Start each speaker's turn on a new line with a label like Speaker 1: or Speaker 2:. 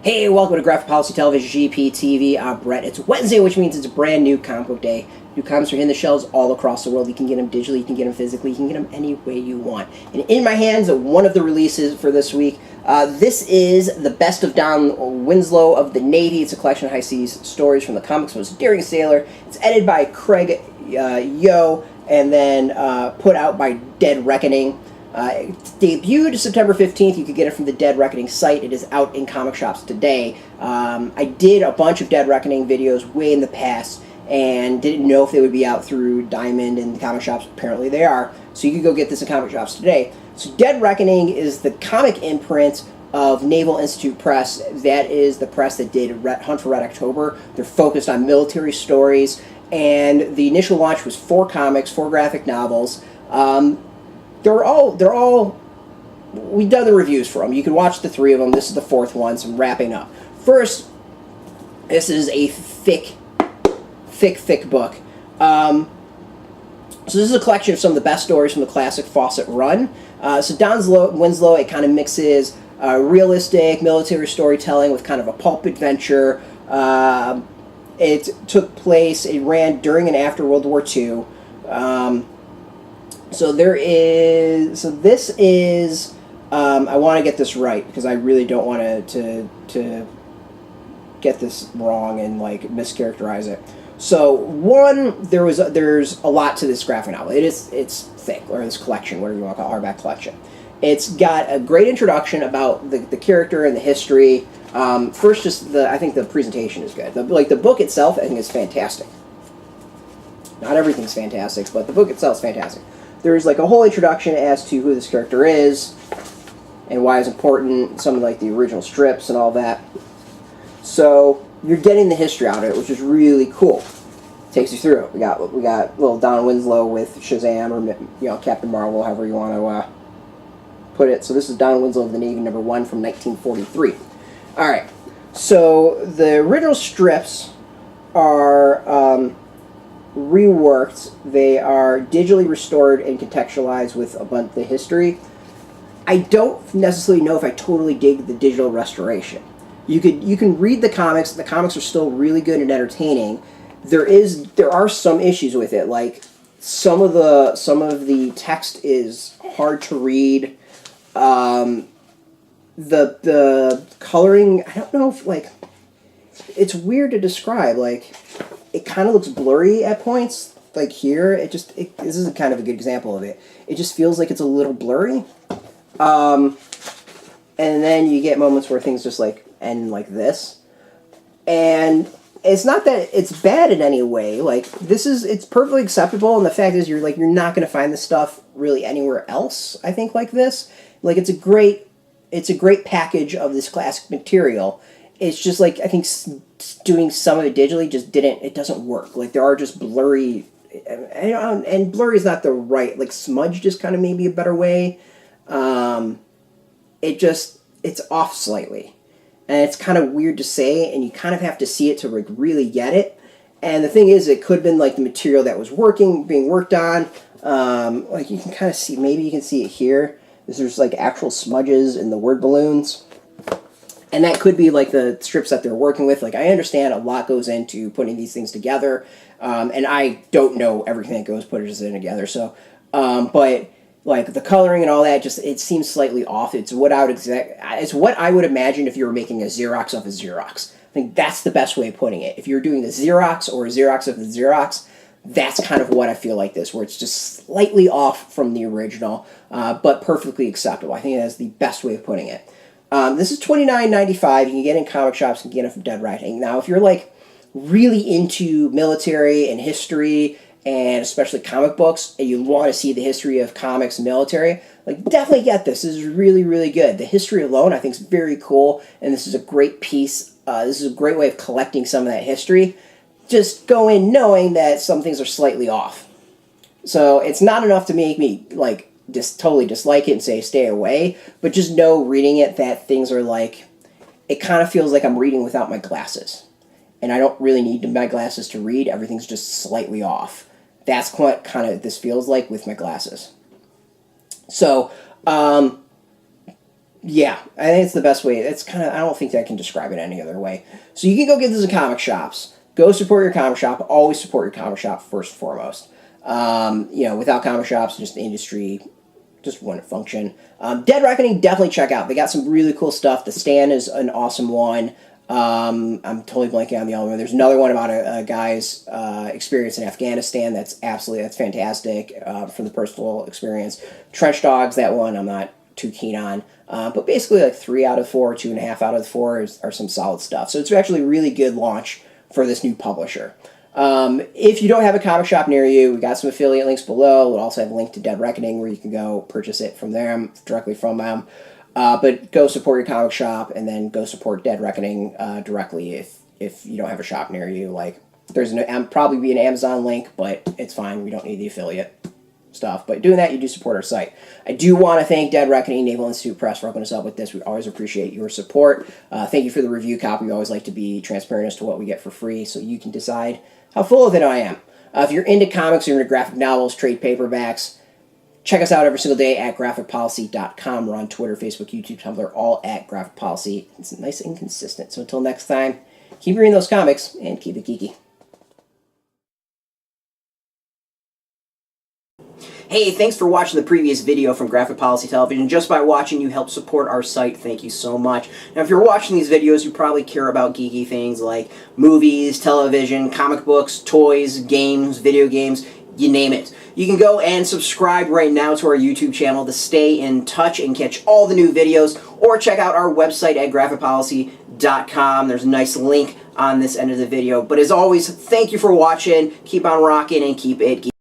Speaker 1: Hey, welcome to Graphic Policy Television, GPTV. I'm Brett. It's Wednesday, which means it's a brand new comic book day. New comics are hitting the shelves all across the world. You can get them digitally, you can get them physically, you can get them any way you want. And in my hands, one of the releases for this week. This is the Best of Don Winslow of the Navy. It's a collection of high seas stories from the comics most daring sailor. It's edited by Craig Yoe and then put out by Dead Reckoning. It debuted September 15th. You could get it from the Dead Reckoning site. It is out in comic shops today. I did a bunch of Dead Reckoning videos way in the past and didn't know if they would be out through Diamond and comic shops. Apparently they are. So you can go get this in comic shops today. So Dead Reckoning is the comic imprint of Naval Institute Press. That is the press that did Hunt for Red October. They're focused on military stories. And the initial launch was 4 comics, 4 graphic novels. They're all, we've done the reviews for them. You can watch the 3 of them. This is the 4th one, so I'm wrapping up. First, this is a thick book. So this is a collection of some of the best stories from the classic Fawcett run. So Don Winslow, it kind of mixes realistic military storytelling with kind of a pulp adventure. It took place, it ran during and after World War II. So this is, I want to get this right because I really don't want to get this wrong and like mischaracterize it. So one, there's a lot to this graphic novel. It's thick, or this collection, whatever you want to call it, hardback collection. It's got a great introduction about the character and the history. First, just I think the presentation is good. The book itself, I think, is fantastic. Not everything's fantastic, but the book itself is fantastic. There's like a whole introduction as to who this character is and why it's important, some of like the original strips and all that. So you're getting the history out of it, which is really cool. Takes you through it. We got little Don Winslow with Shazam, or Captain Marvel, however you want to put it. So this is Don Winslow of the Navy, #1 from 1943. All right. So the original strips are reworked. They are digitally restored and contextualized with a bunch of the history. I don't necessarily know if I totally dig the digital restoration. You can read the comics. The comics are still really good and entertaining. There are some issues with it, like some of the text is hard to read. The coloring, I don't know if it's weird to describe. Like, it kind of looks blurry at points. Like here, this is kind of a good example of it. It just feels like it's a little blurry. And then you get moments where things just like end like this. And it's not that it's bad in any way. Like, it's perfectly acceptable. And the fact is, you're not going to find this stuff really anywhere else. I think like this, like it's a great package of this classic material. It's just like, I think doing some of it digitally it doesn't work. Like, there are just blurry, and blurry is not the right, like smudge just kind of maybe a better way. It's off slightly. And it's kind of weird to say, and you kind of have to see it to really get it. And the thing is, it could have been like the material that was being worked on. Like, you can kind of see, maybe you can see it here. There's like actual smudges in the word balloons. And that could be like the strips that they're working with. Like, I understand a lot goes into putting these things together, and I don't know everything that goes putting this together. So, but like the coloring and all that, it seems slightly off. It's what I would imagine if you were making a Xerox of a Xerox. I think that's the best way of putting it. If you're doing the Xerox or a Xerox of the Xerox, that's kind of what I feel like this, where it's just slightly off from the original, but perfectly acceptable. I think that's the best way of putting it. This is $29.95. You can get it in comic shops and get it from Dead Reckoning. Now, if you're like really into military and history, and especially comic books, and you want to see the history of comics and military, like, definitely get this. This is really, really good. The history alone, I think, is very cool, and this is a great piece. This is a great way of collecting some of that history. Just go in knowing that some things are slightly off. So it's not enough to make me like just totally dislike it and say stay away, but just know reading it that things are like, it kind of feels like I'm reading without my glasses. And I don't really need my glasses to read. Everything's just slightly off. That's what kind of this feels like with my glasses. So, Yeah, I think it's the best way. It's kind of, I don't think I can describe it any other way. So you can go get this in comic shops. Go support your comic shop. Always support your comic shop first and foremost. Without comic shops, just the industry just wouldn't function. Dead Reckoning, definitely check out. They got some really cool stuff. The Stand is an awesome one. I'm totally blanking on the other one. There's another one about a guy's experience in Afghanistan. That's fantastic from the personal experience. Trench Dogs, that one I'm not too keen on. But basically, like 3 out of 4, 2.5 out of 4 are some solid stuff. So it's actually a really good launch for this new publisher. If you don't have a comic shop near you, we got some affiliate links below. We'll also have a link to Dead Reckoning where you can go purchase it from them, directly from them. But go support your comic shop, and then go support Dead Reckoning directly if you don't have a shop near you. Like, there's probably be an Amazon link, but it's fine. We don't need the affiliate stuff. But doing that, you do support our site. I do want to thank Dead Reckoning, Naval Institute Press, for hooking us up with this. We always appreciate your support. Thank you for the review copy. We always like to be transparent as to what we get for free, so you can decide how full of it I am. If you're into comics, you're into graphic novels, trade paperbacks, check us out every single day at graphicpolicy.com. We're on Twitter, Facebook, YouTube, Tumblr, all at Graphic Policy. It's nice and consistent. So until next time, keep reading those comics and keep it geeky. Hey, thanks for watching the previous video from Graphic Policy Television. Just by watching, you help support our site. Thank you so much. Now, if you're watching these videos, you probably care about geeky things like movies, television, comic books, toys, games, video games, you name it. You can go and subscribe right now to our YouTube channel to stay in touch and catch all the new videos, or check out our website at graphicpolicy.com. There's a nice link on this end of the video. But as always, thank you for watching. Keep on rocking and keep it geeky.